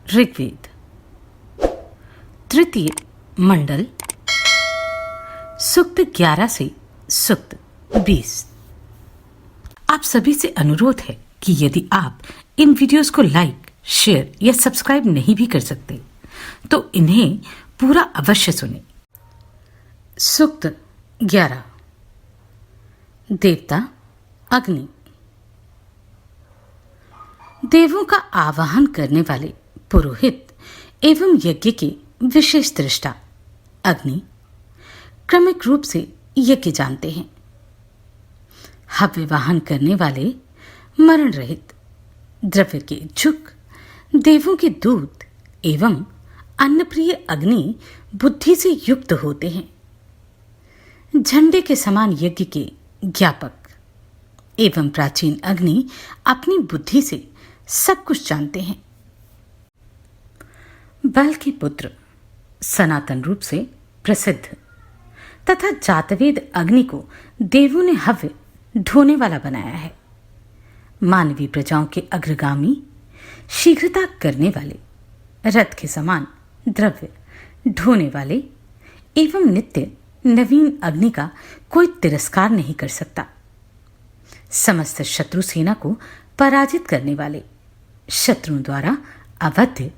ऋग्वेद तृतीय मंडल सूक्त 11 से सूक्त 20। आप सभी से अनुरोध है कि यदि आप इन वीडियोस को लाइक, शेयर या सब्सक्राइब नहीं भी कर सकते तो इन्हें पूरा अवश्य सुनें। सूक्त 11। देवता अग्नि। देवों का आवाहन करने वाले पुरोहित एवं यज्ञ के विशेष दृष्टा अग्नि क्रमिक रूप से यज्ञ जानते हैं। हव्य वाहन करने वाले मरण रहित, द्रव्य के इच्छुक, देवों के दूत एवं अन्नप्रिय अग्नि बुद्धि से युक्त होते हैं। झंडे के समान यज्ञ के ज्ञापक एवं प्राचीन अग्नि अपनी बुद्धि से सब कुछ जानते हैं। बल के पुत्र सनातन रूप से प्रसिद्ध तथा जातवेद अग्नि को देवों ने हव्य ढोने वाला बनाया है। मानवीय प्रजाओं के अग्रगामी, शीघ्रता करने वाले, रथ के समान द्रव्य ढोने वाले एवं नित्य नवीन अग्नि का कोई तिरस्कार नहीं कर सकता। समस्त शत्रु सेना को पराजित करने वाले, शत्रुओं द्वारा अवध्य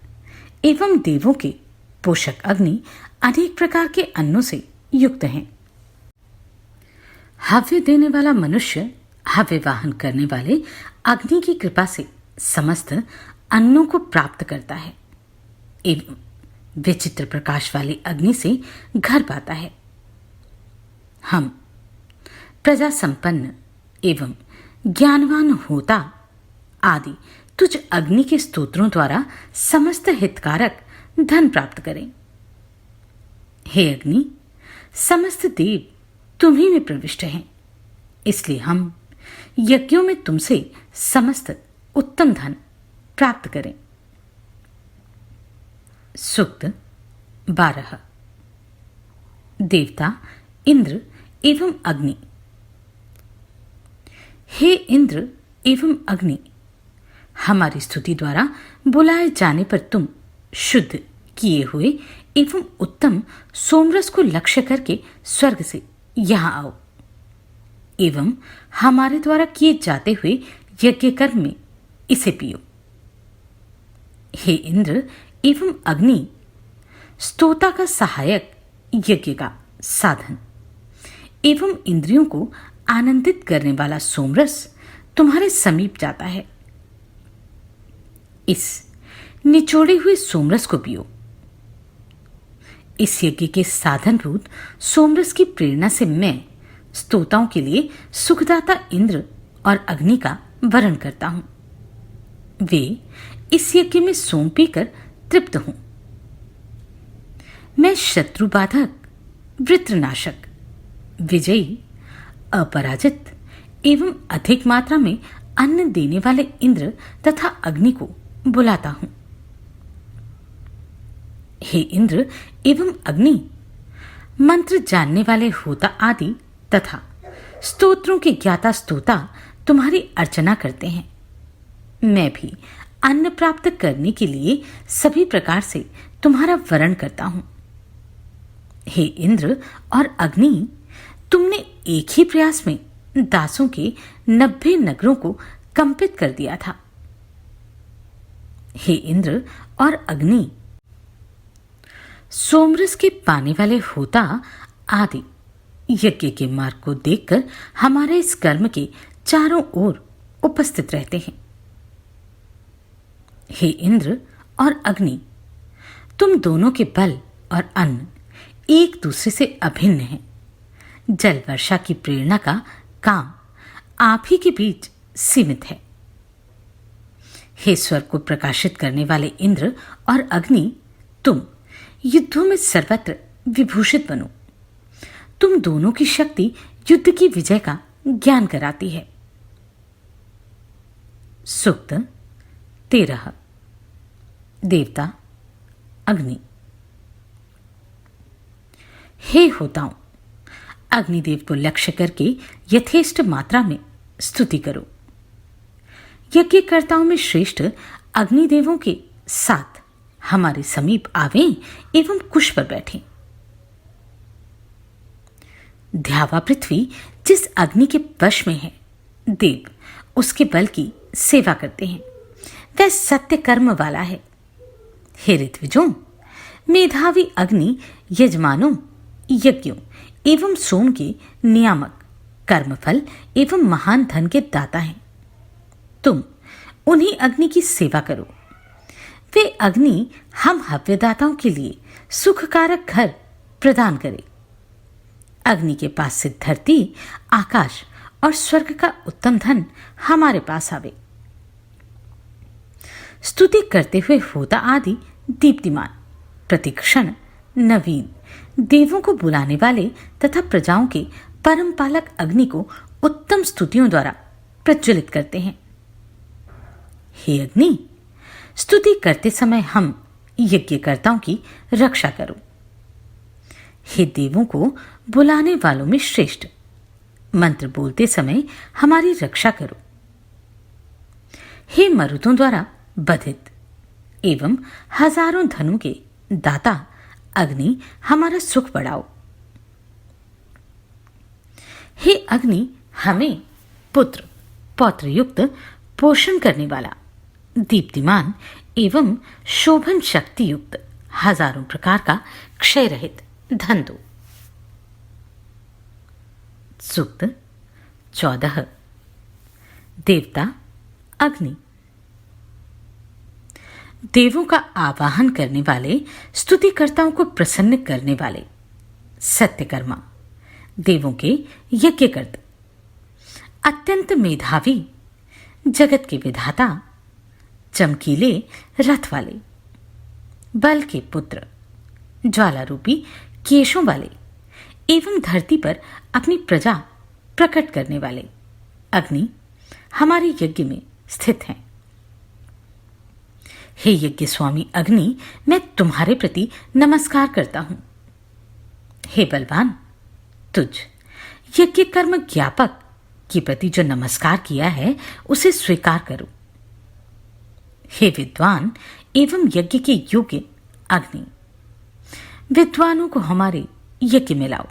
एवं देवों के पोषक अग्नि अनेक प्रकार के अन्नों से युक्त हैं। हव्य देने वाला मनुष्य हव्य वाहन करने वाले अग्नि की कृपा से समस्त अन्नों को प्राप्त करता है एवं विचित्र प्रकाश वाली अग्नि से घर पाता है। हम प्रजा संपन्न एवं ज्ञानवान होता आदि तुझ अग्नि के स्तोत्रों द्वारा समस्त हितकारक धन प्राप्त करें। हे अग्नि, समस्त देव तुम्ही में प्रविष्ट हैं, इसलिए हम यज्ञों में तुमसे समस्त उत्तम धन प्राप्त करें। सूक्त 12। देवता इंद्र एवं अग्नि। हे इंद्र एवं अग्नि, हमारी स्तुति द्वारा बुलाए जाने पर तुम शुद्ध किए हुए एवं उत्तम सोमरस को लक्ष्य करके स्वर्ग से यहां आओ एवं हमारे द्वारा किए जाते हुए यज्ञ कर्म में इसे पियो। हे इंद्र एवं अग्नि, स्तोता का सहायक, यज्ञ का साधन एवं इंद्रियों को आनंदित करने वाला सोमरस तुम्हारे समीप जाता है। इस निचोड़े हुए सोमरस को पियो। इस यज्ञ के साधनभूत सोमरस की प्रेरणा से मैं स्तोताओं के लिए सुखदाता इंद्र और अग्नि का वरण करता हूं। वे इस यज्ञ में सोम पीकर तृप्त हों। मैं शत्रु बाधक, वृत्रनाशक, विजयी, अपराजित एवं अधिक मात्रा में अन्न देने वाले इंद्र तथा अग्नि को बुलाता हूं। हे इंद्र एवं अग्नि, मंत्र जानने वाले होता आदि तथा स्तोत्रों के ज्ञाता स्तोता तुम्हारी अर्चना करते हैं। मैं भी अन्न प्राप्त करने के लिए सभी प्रकार से तुम्हारा वरण करता हूं। हे इंद्र और अग्नि, तुमने एक ही प्रयास में दासों के 90 नगरों को कंपित कर दिया था। हे इंद्र और अग्नि, सोमरस के पाने वाले होता आदि यज्ञ के मार्ग को देखकर हमारे इस कर्म के चारों ओर उपस्थित रहते हैं। हे इंद्र और अग्नि, तुम दोनों के बल और अन्न एक दूसरे से अभिन्न हैं। जल वर्षा की प्रेरणा का काम आप ही के बीच सीमित है। हे स्वर्ग को प्रकाशित करने वाले इंद्र और अग्नि, तुम युद्धों में सर्वत्र विभूषित बनो। तुम दोनों की शक्ति युद्ध की विजय का ज्ञान कराती है। सूक्त 13। देवता अग्नि। हे होताओं, अग्निदेव को लक्ष्य करके यथेष्ट मात्रा में स्तुति करो। यज्ञकर्ताओं में श्रेष्ठ अग्निदेवों के 7 हमारे समीप आवें एवं कुश पर बैठें। ध्यावा पृथ्वी जिस अग्नि के वश में है, देव उसके बल की सेवा करते हैं। वह सत्य कर्म वाला है। हे ऋत्विजों, मेधावी अग्नि यजमानों, यज्ञों एवं सोम के नियामक, कर्मफल एवं महान धन के दाता हैं। तुम उन्हीं अग्नि की सेवा करो। वे अग्नि हम हव्यदाताओं के लिए सुखकारक घर प्रदान करे। अग्नि के पास से धरती, आकाश और स्वर्ग का उत्तम धन हमारे पास आवे। स्तुति करते हुए होता आदि दीप्तिमान, प्रतिक्षण नवीन, देवों को बुलाने वाले तथा प्रजाओं के परम पालक अग्नि को उत्तम स्तुतियों द्वारा प्रज्वलित करते हैं। हे अग्नि, स्तुति करते समय हम यज्ञकर्ताओं की रक्षा करो। हे देवों को बुलाने वालों में श्रेष्ठ, मंत्र बोलते समय हमारी रक्षा करो। हे मरुतों द्वारा बधित एवं हजारों धनों के दाता अग्नि, हमारा सुख बढ़ाओ। हे अग्नि, हमें पुत्र पौत्र युक्त पोषण करने वाला, दीप्तिमान एवं शोभन शक्ति युक्त हजारों प्रकार का क्षय रहित धन दो। सूक्त 14। देवता अग्नि। देवों का आवाहन करने वाले, स्तुतिकर्ताओं को प्रसन्न करने वाले, सत्यकर्मा, देवों के यज्ञकर्ता, अत्यंत मेधावी, जगत के विधाता, चमकीले रथ वाले, बल के पुत्र, ज्वाला रूपी केशों वाले एवं धरती पर अपनी प्रजा प्रकट करने वाले अग्नि हमारे यज्ञ में स्थित हैं। हे यज्ञ स्वामी अग्नि, मैं तुम्हारे प्रति नमस्कार करता हूं। हे बलवान, तुझ यज्ञ कर्म ज्ञापक के प्रति जो नमस्कार किया है उसे स्वीकार करो। हे विद्वान एवं यज्ञ के योग्य अग्नि, विद्वानों को हमारे यज्ञ में लाओ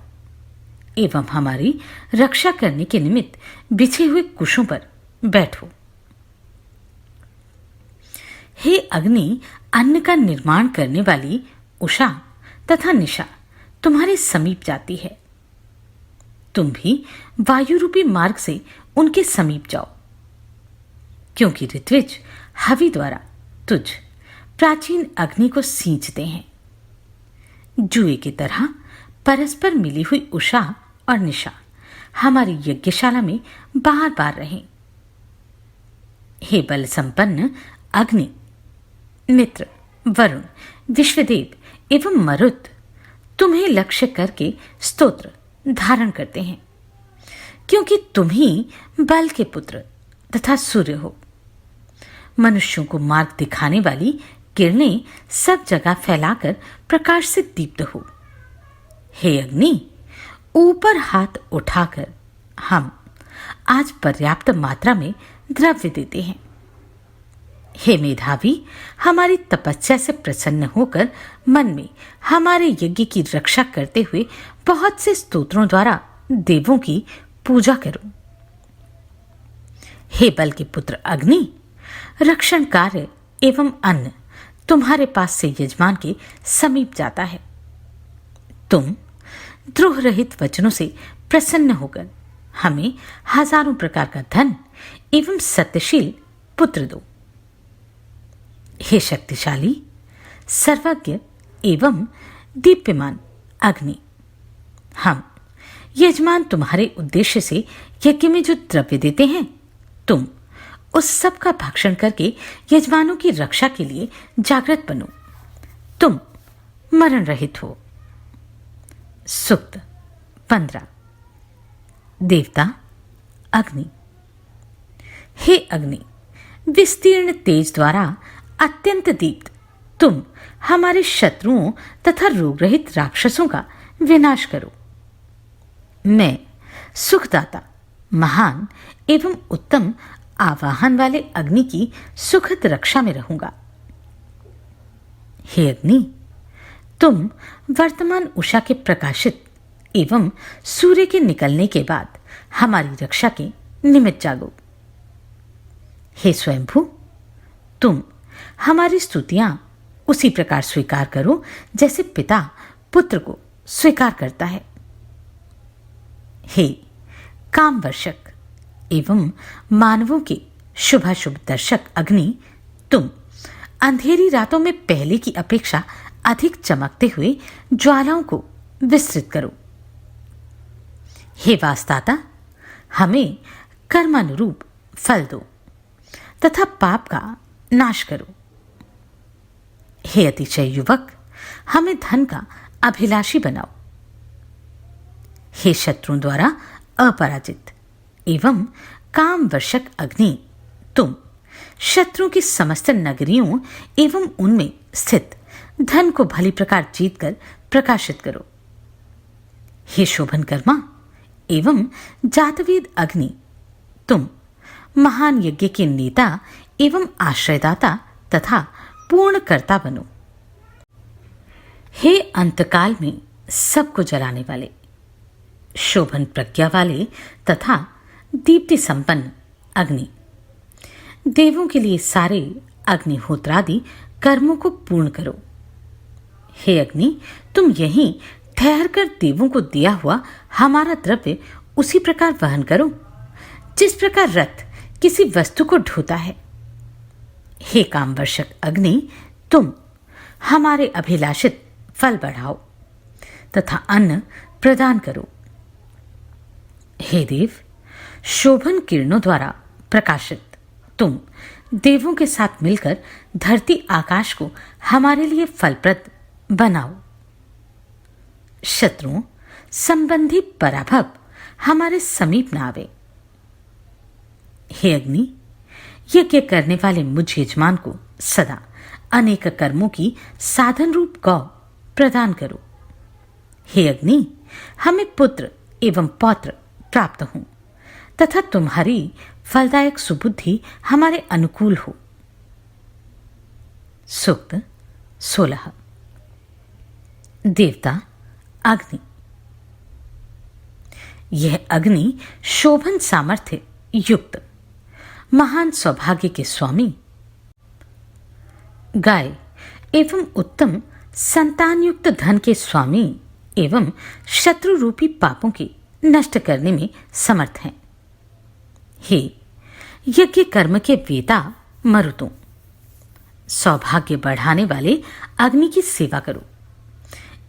एवं हमारी रक्षा करने के निमित्त बिछे हुए कुशों पर बैठो। हे अग्नि, अन्न का निर्माण करने वाली उषा तथा निशा तुम्हारे समीप जाती है। तुम भी वायु रूपी मार्ग से उनके समीप जाओ, क्योंकि ऋत्विज हवि द्वारा तुझ प्राचीन अग्नि को सींचते हैं। जुए की तरह परस्पर मिली हुई उषा और निशा हमारी यज्ञशाला में बार बार रहें। हे बल संपन्न अग्नि, मित्र, वरुण, विश्वदेव एवं मरुत तुम्हें लक्ष्य करके स्तोत्र धारण करते हैं, क्योंकि तुम ही बल के पुत्र तथा सूर्य हो। मनुष्यों को मार्ग दिखाने वाली किरणें सब जगह फैलाकर प्रकाश से दीप्त हो। हे अग्नि, ऊपर हाथ उठाकर हम आज पर्याप्त मात्रा में द्रव्य देते हैं। हे मेधावी, हमारी तपस्या से प्रसन्न होकर मन में हमारे यज्ञ की रक्षा करते हुए बहुत से स्तोत्रों द्वारा देवों की पूजा करो। हे बल के पुत्र अग्नि, रक्षण कार्य एवं अन्न तुम्हारे पास से यजमान के समीप जाता है। तुम द्रोह रहित वचनों से प्रसन्न होकर हमें हजारों प्रकार का धन एवं सत्यशील पुत्र दो। हे शक्तिशाली, सर्वज्ञ एवं दीप्यमान अग्नि, हम यजमान तुम्हारे उद्देश्य से यज्ञ में जो द्रव्य देते हैं, तुम उस सब का भक्षण करके यजमानों की रक्षा के लिए जागृत बनो। तुम मरण रहित हो। सूक्त 15। देवता अग्नि। हे अग्नि, विस्तीर्ण तेज द्वारा अत्यंत दीप्त तुम हमारे शत्रुओं तथा रोग रहित राक्षसों का विनाश करो। मैं सुखदाता, महान एवं उत्तम आवाहन वाले अग्नि की सुखद रक्षा में रहूंगा। हे अग्नि, तुम वर्तमान उषा के प्रकाशित एवं सूर्य के निकलने के बाद हमारी रक्षा के निमित्त जागो। हे स्वयंभू, तुम हमारी स्तुतियां उसी प्रकार स्वीकार करो जैसे पिता पुत्र को स्वीकार करता है। हे कामवर्षक एवं मानवों के शुभाशुभ दर्शक अग्नि, तुम अंधेरी रातों में पहले की अपेक्षा अधिक चमकते हुए ज्वालाओं को विस्तृत करो। हे वासदाता, हमें कर्मानुरूप फल दो तथा पाप का नाश करो। हे अतिशय युवक, हमें धन का अभिलाषी बनाओ। हे शत्रुओं द्वारा अपराजित एवं कामवर्षक अग्नि, तुम शत्रुओं की समस्त नगरियों एवं उनमें स्थित धन को भली प्रकार जीतकर प्रकाशित करो। हे शोभनकर्मा एवं जातवेद अग्नि, तुम महान यज्ञ के नेता एवं आश्रयदाता तथा पूर्णकर्ता बनो। हे अंतकाल में सबको जलाने वाले, शोभन प्रज्ञा वाले तथा दीप्ति संपन्न अग्नि, देवों के लिए सारे अग्निहोत्रादि कर्मों को पूर्ण करो। हे अग्नि, तुम यहीं ठहर कर देवों को दिया हुआ हमारा द्रव्य उसी प्रकार वहन करो जिस प्रकार रथ किसी वस्तु को ढोता है। हे कामवर्षक अग्नि, तुम हमारे अभिलाषित फल बढ़ाओ तथा अन्न प्रदान करो। हे देव, शोभन किरणों द्वारा प्रकाशित तुम देवों के साथ मिलकर धरती आकाश को हमारे लिए फलप्रद बनाओ। शत्रुओं संबंधी पराभव हमारे समीप न आवे। हे अग्नि, यज्ञ करने वाले मुझ यजमान को सदा अनेक कर्मों की साधन रूप गौ प्रदान करो। हे अग्नि, हमें पुत्र एवं पौत्र प्राप्त हो तथा तुम्हारी फलदायक सुबुद्धि हमारे अनुकूल हो। सूक्त 16। देवता अग्नि। यह अग्नि शोभन सामर्थ्य युक्त महान सौभाग्य के स्वामी, गाय एवं उत्तम संतान युक्त धन के स्वामी एवं शत्रु रूपी पापों के नष्ट करने में समर्थ हैं। हे यज्ञ कर्म के वेता मरुतों, सौभाग्य बढ़ाने वाले अग्नि की सेवा करो।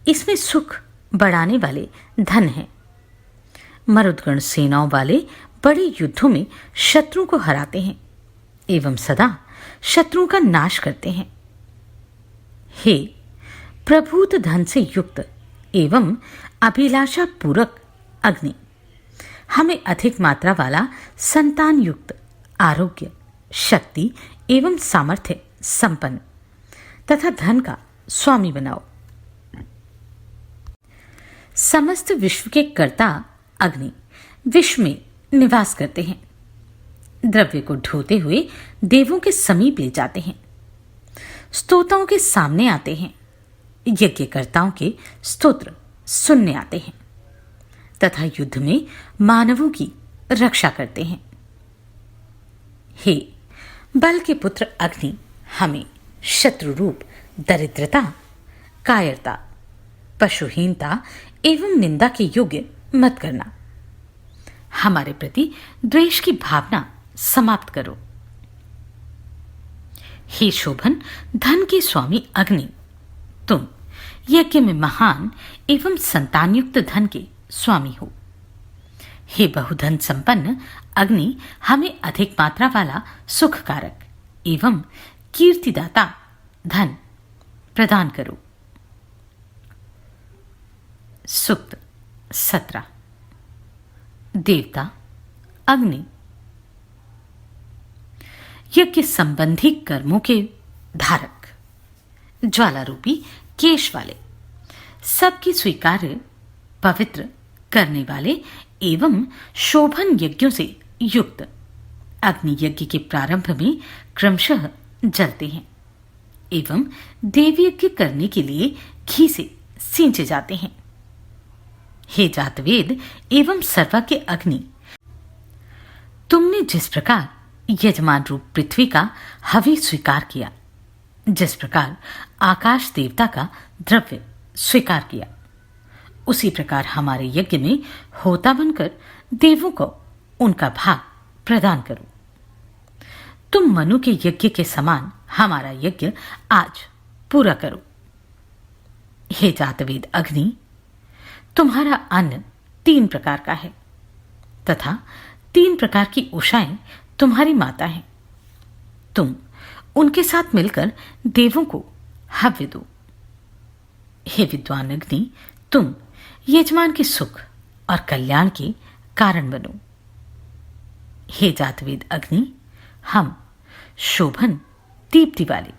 इसमें सुख बढ़ाने वाले धन हैं। मरुदगण सेनाओं वाले बड़े युद्धों में शत्रुओं को हराते हैं एवं सदा शत्रुओं का नाश करते हैं। हे प्रभूत धन से युक्त एवं अभिलाषा पूरक अग्नि, हमें अधिक मात्रा वाला संतान युक्त आरोग्य, शक्ति एवं सामर्थ्य संपन्न तथा धन का स्वामी बनाओ। समस्त विश्व के कर्ता अग्नि विश्व में निवास करते हैं। द्रव्य को ढोते हुए देवों के समीप ले जाते हैं, स्तोताओं के सामने आते हैं, यज्ञकर्ताओं के स्तोत्र सुनने आते हैं तथा युद्ध में मानवों की रक्षा करते हैं। हे बल के पुत्र अग्नि, हमें शत्रु रूप दरिद्रता, कायरता, पशुहीनता एवं निंदा के योग्य मत करना। हमारे प्रति द्वेष की भावना समाप्त करो। हे शोभन धन के स्वामी अग्नि, तुम यज्ञ में महान एवं संतानयुक्त धन के स्वामी हो। हे बहुधन संपन्न अग्नि, हमें अधिक मात्रा वाला सुखकारक एवं कीर्तिदाता धन प्रदान करो। सूक्त 17। देवता अग्नि। यज्ञ संबंधी कर्मों के धारक, ज्वाला रूपी केश वाले, सबकी स्वीकार्य पवित्र करने वाले एवं शोभन यज्ञों से युक्त अग्नि यज्ञ के प्रारंभ में क्रमशः जलते हैं एवं देव यज्ञ करने के लिए घी से सींचे जाते हैं। हे जातवेद एवं सर्वज्ञ अग्नि, तुमने जिस प्रकार यजमान रूप पृथ्वी का हवि स्वीकार किया, जिस प्रकार आकाश देवता का द्रव्य स्वीकार किया, उसी प्रकार हमारे यज्ञ में होता बनकर देवों को उनका भाग प्रदान करो। तुम मनु के यज्ञ के समान हमारा यज्ञ आज पूरा करो। हे जातवेद अग्नि, तुम्हारा अन्न 3 प्रकार का है तथा 3 प्रकार की उषाएं तुम्हारी माता हैं। तुम उनके साथ मिलकर देवों को हव्य दो। हे विद्वान अग्नि, तुम यजमान के सुख और कल्याण के कारण बनो। हे जातवेद अग्नि, हम शोभन दीप्ति वाले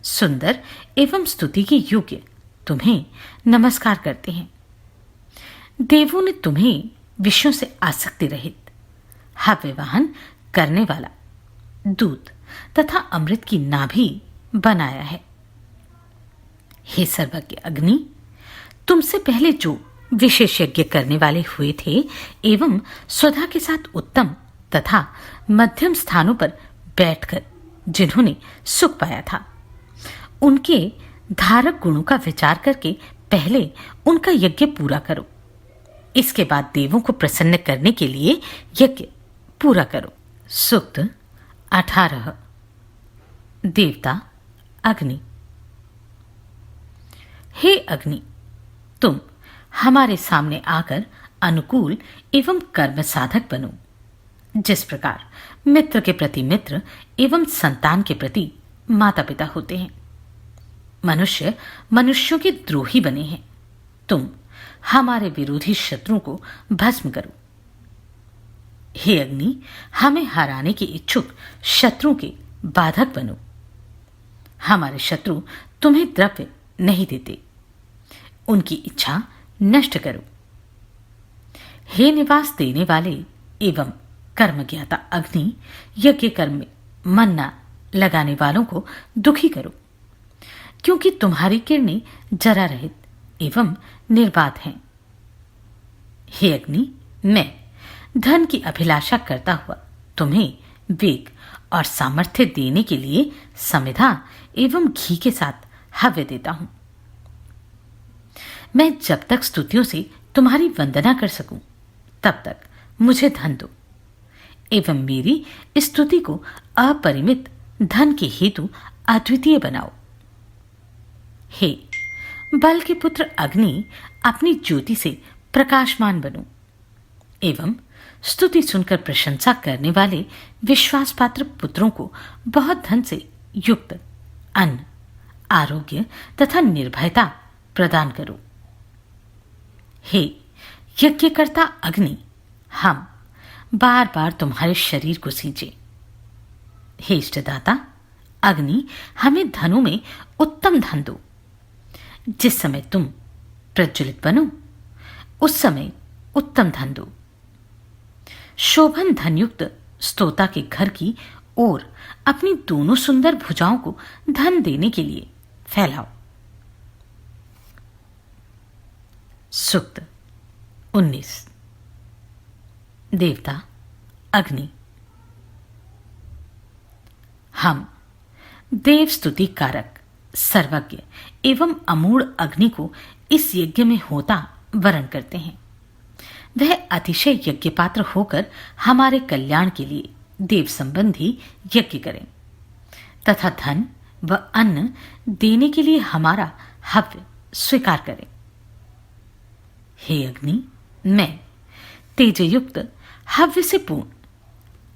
सुंदर एवं स्तुति के योग्य तुम्हें नमस्कार करते हैं। देवों ने तुम्हें विषयों से आसक्ति रहित हव्य वाहन करने वाला दूत तथा अमृत की नाभि बनाया है। हे सर्वज्ञ अग्नि, तुमसे पहले जो विशेष यज्ञ करने वाले हुए थे एवं स्वधा के साथ उत्तम तथा मध्यम स्थानों पर बैठकर जिन्होंने सुख पाया था, उनके धारक गुणों का विचार करके पहले उनका यज्ञ पूरा करो। इसके बाद देवों को प्रसन्न करने के लिए यज्ञ पूरा करो। सूक्त 18। देवता अग्नि। हे अग्नि, तुम हमारे सामने आकर अनुकूल एवं कर्म साधक बनो। जिस प्रकार मित्र के प्रति मित्र एवं संतान के प्रति माता पिता होते हैं, मनुष्य मनुष्यों के द्रोही बने हैं, तुम हमारे विरोधी शत्रुओं को भस्म करो। हे अग्नि, हमें हराने के इच्छुक शत्रुओं के बाधक बनो। हमारे शत्रु तुम्हें द्रव्य नहीं देते, उनकी इच्छा नष्ट करो। हे निवास देने वाले एवं कर्मज्ञाता अग्नि, यज्ञ कर्म में मन न लगाने वालों को दुखी करो, क्योंकि तुम्हारी किरणें जरा रहित एवं निर्बाध हैं। हे अग्नि, मैं धन की अभिलाषा करता हुआ तुम्हें वेग और सामर्थ्य देने के लिए समिधा एवं घी के साथ हव्य देता हूं। मैं जब तक स्तुतियों से तुम्हारी वंदना कर सकूं, तब तक मुझे धन दो एवं मेरी स्तुति को अपरिमित धन के हेतु अद्वितीय बनाओ। हे बल के पुत्र अग्नि, अपनी ज्योति से प्रकाशमान बनो एवं स्तुति सुनकर प्रशंसा करने वाले विश्वास पात्र पुत्रों को बहुत धन से युक्त अन्न, आरोग्य तथा निर्भयता प्रदान करो। हे यज्ञकर्ता अग्नि, हम बार बार तुम्हारे शरीर को सींचे। हे इष्टदाता अग्नि, हमें धनों में उत्तम धन दो। जिस समय तुम प्रज्वलित बनो, उस समय उत्तम धन दो। शोभन धनयुक्त स्तोता के घर की ओर अपनी दोनों सुंदर भुजाओं को धन देने के लिए फैलाओ। सूक्त 19। देवता अग्नि। हम देव स्तुति कारक सर्वज्ञ एवं अमूढ़ अग्नि को इस यज्ञ में होता वरण करते हैं। वह अतिशय यज्ञ पात्र होकर हमारे कल्याण के लिए देव संबंधी यज्ञ करें तथा धन व अन्न देने के लिए हमारा हव्य स्वीकार करें। हे अग्नि, मैं तेजयुक्त हव्य से पूर्ण,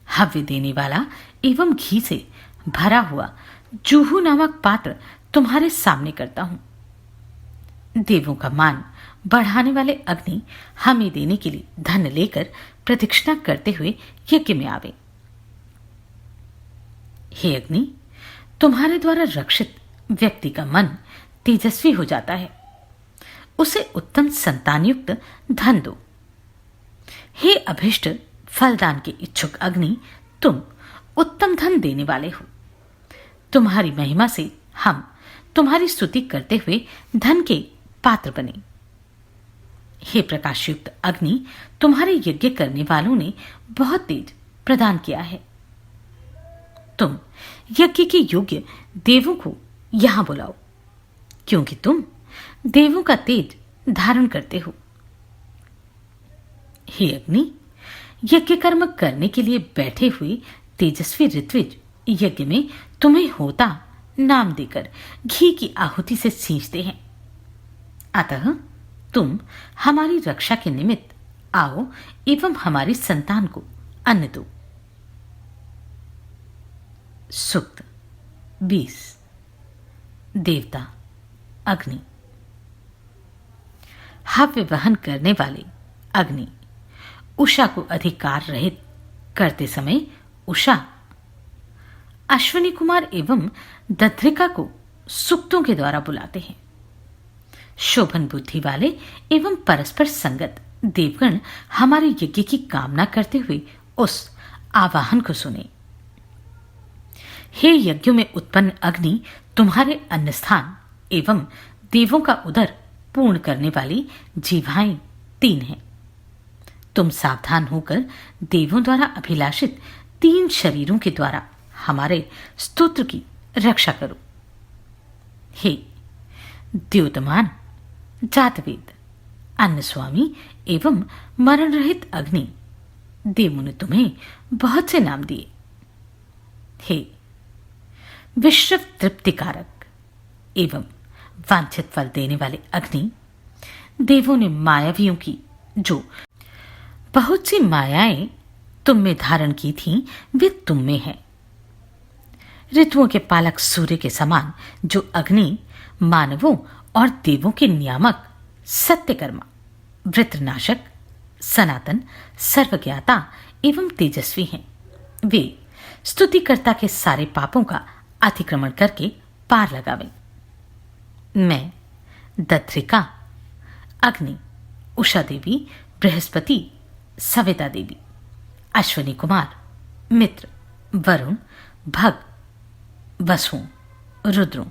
हव्य देने वाला एवं घी से भरा हुआ जूहू नामक पात्र तुम्हारे सामने करता हूं। देवों का मान बढ़ाने वाले अग्नि हमें देने के लिए धन लेकर प्रदक्षिणा करते हुए यज्ञ में आवे। हे अग्नि, तुम्हारे द्वारा रक्षित व्यक्ति का मन तेजस्वी हो जाता है, उसे उत्तम संतानयुक्त धन दो। हे अभिष्ट फलदान के इच्छुक अग्नि, तुम उत्तम धन देने वाले हो। तुम्हारी महिमा से हम तुम्हारी स्तुति करते हुए धन के पात्र बने। हे प्रकाशयुक्त अग्नि, तुम्हारे यज्ञ करने वालों ने बहुत तेज प्रदान किया है। तुम यज्ञ के योग्य देवों को यहां बुलाओ, क्योंकि तुम देवों का तेज धारण करते हो। हे अग्नि, यज्ञ कर्म करने के लिए बैठे हुए तेजस्वी ऋत्विज यज्ञ में तुम्हें होता नाम देकर घी की आहुति से सींचते हैं। अतः तुम हमारी रक्षा के निमित्त आओ एवं हमारी संतान को अन्न दो। सूक्त 20। देवता अग्नि। हव्य वहन करने वाले अग्नि उषा को अधिकार रहित करते समय उषा अश्विनी कुमार एवं दध्रिका को सूक्तों के द्वारा बुलाते हैं। शोभन बुद्धि वाले एवं परस्पर संगत देवगण हमारे यज्ञ की कामना करते हुए उस आवाहन को सुने। हे यज्ञों में उत्पन्न अग्नि, तुम्हारे अन्न स्थान एवं देवों का उदर पूर्ण करने वाली जीवाएं 3 हैं। तुम सावधान होकर देवों द्वारा अभिलाषित 3 शरीरों के द्वारा हमारे स्तोत्र की रक्षा करो। हे द्योतमान, जातवेद, अन्न स्वामी एवं मरण रहित अग्नि, देवों ने तुम्हें बहुत से नाम दिए। हे विश्व तृप्तिकारक एवं वांछित फल देने वाले अग्नि, देवों ने मायावियों की जो बहुत सी मायाएं तुम में धारण की थीं, वे तुम में हैं। ऋतुओं के पालक सूर्य के समान जो अग्नि मानवों और देवों के नियामक, सत्यकर्मा, वृत्रनाशक, सनातन, सर्वज्ञाता एवं तेजस्वी हैं। वे स्तुतिकर्ता के सारे पापों का अतिक्रमण करके पार लगावें। मैं दध्रिका, अग्नि, उषा देवी, बृहस्पति, सविता देवी, अश्विनी कुमार, मित्र, वरुण, भग, वसुओं, रुद्रों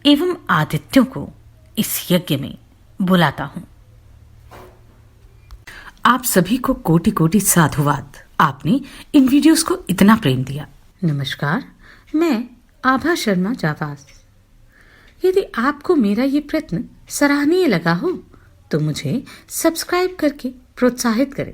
एवं आदित्यों को इस यज्ञ में बुलाता हूं। आप सभी को कोटि कोटि साधुवाद। आपने इन वीडियोस को इतना प्रेम दिया। नमस्कार, मैं आभा शर्मा जावास। यदि आपको मेरा ये प्रयत्न सराहनीय लगा हो तो मुझे सब्सक्राइब करके प्रोत्साहित करें।